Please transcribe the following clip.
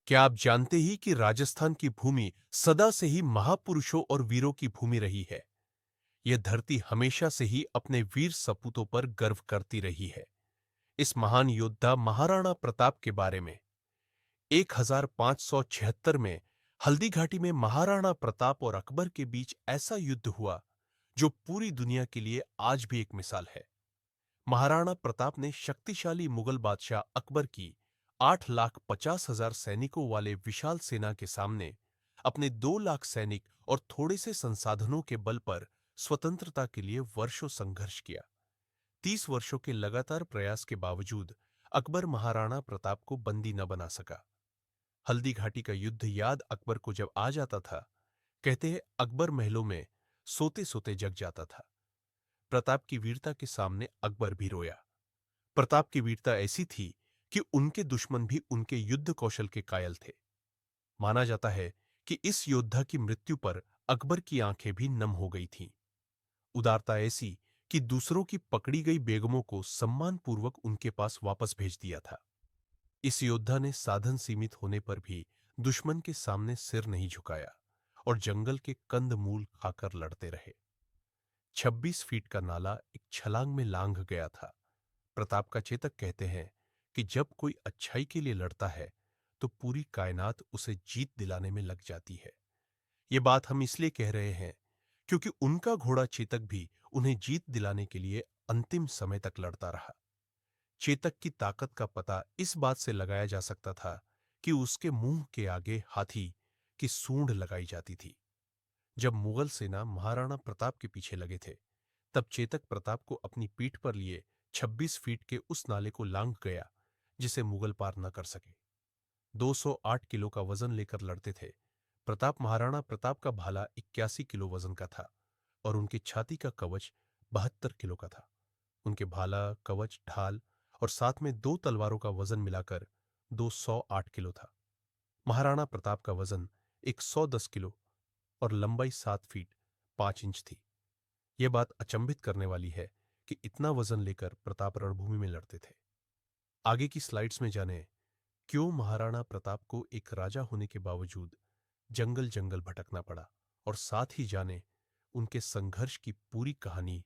क्या आप जानते ही कि राजस्थान की भूमि सदा से ही महापुरुषों और वीरों की भूमि रही है। यह धरती हमेशा से ही अपने वीर सपूतों पर गर्व करती रही है। इस महान योद्धा महाराणा प्रताप के बारे में 1576 में हल्दी घाटी में महाराणा प्रताप और अकबर के बीच ऐसा युद्ध हुआ जो पूरी दुनिया के लिए आज भी एक मिसाल है। महाराणा प्रताप ने शक्तिशाली मुगल बादशाह अकबर की 8,50,000 सैनिकों वाले विशाल सेना के सामने अपने 2 लाख सैनिक और थोड़े से संसाधनों के बल पर स्वतंत्रता के लिए वर्षों संघर्ष किया। 30 वर्षों के लगातार प्रयास के बावजूद अकबर महाराणा प्रताप को बंदी न बना सका। हल्दी घाटी का युद्ध याद अकबर को जब आ जाता था, कहते हैं अकबर महलों में सोते सोते जग जाता था। प्रताप की वीरता के सामने अकबर भी रोया। प्रताप की वीरता ऐसी थी कि उनके दुश्मन भी उनके युद्ध कौशल के कायल थे। माना जाता है कि इस योद्धा की मृत्यु पर अकबर की आंखें भी नम हो गई थीं। उदारता ऐसी कि दूसरों की पकड़ी गई बेगमों को सम्मानपूर्वक उनके पास वापस भेज दिया था। इस योद्धा ने साधन सीमित होने पर भी दुश्मन के सामने सिर नहीं झुकाया और जंगल के कंद मूल खाकर लड़ते रहे। 26 फीट का नाला एक छलांग में लांघ गया था। प्रताप का चेतक कहते हैं कि जब कोई अच्छाई के लिए लड़ता है तो पूरी कायनात उसे जीत दिलाने में लग जाती है। ये बात हम इसलिए कह रहे हैं क्योंकि उनका घोड़ा चेतक भी उन्हें जीत दिलाने के लिए अंतिम समय तक लड़ता रहा। चेतक की ताकत का पता इस बात से लगाया जा सकता था कि उसके मुंह के आगे हाथी की सूंड लगाई जाती थी। जब मुगल सेना महाराणा प्रताप के पीछे लगे थे, तब चेतक प्रताप को अपनी पीठ पर लिए 26 फीट के उस नाले को लांघ गया जिसे मुगल पार न कर सके। 208 किलो का वजन लेकर लड़ते थे। प्रताप महाराणा प्रताप का भाला 81 किलो वजन का था और उनकी छाती का कवच 72 किलो का था। उनके भाला, कवच, ढाल और साथ में 2 तलवारों का वजन मिलाकर 208 किलो था। महाराणा प्रताप का वजन 110 किलो और लंबाई 7 फीट 5 इंच थी। यह बात अचंभित करने वाली है कि इतना वजन लेकर प्रताप रणभूमि में लड़ते थे। आगे की स्लाइड्स में जानें क्यों महाराणा प्रताप को एक राजा होने के बावजूद जंगल जंगल भटकना पड़ा और साथ ही जानें उनके संघर्ष की पूरी कहानी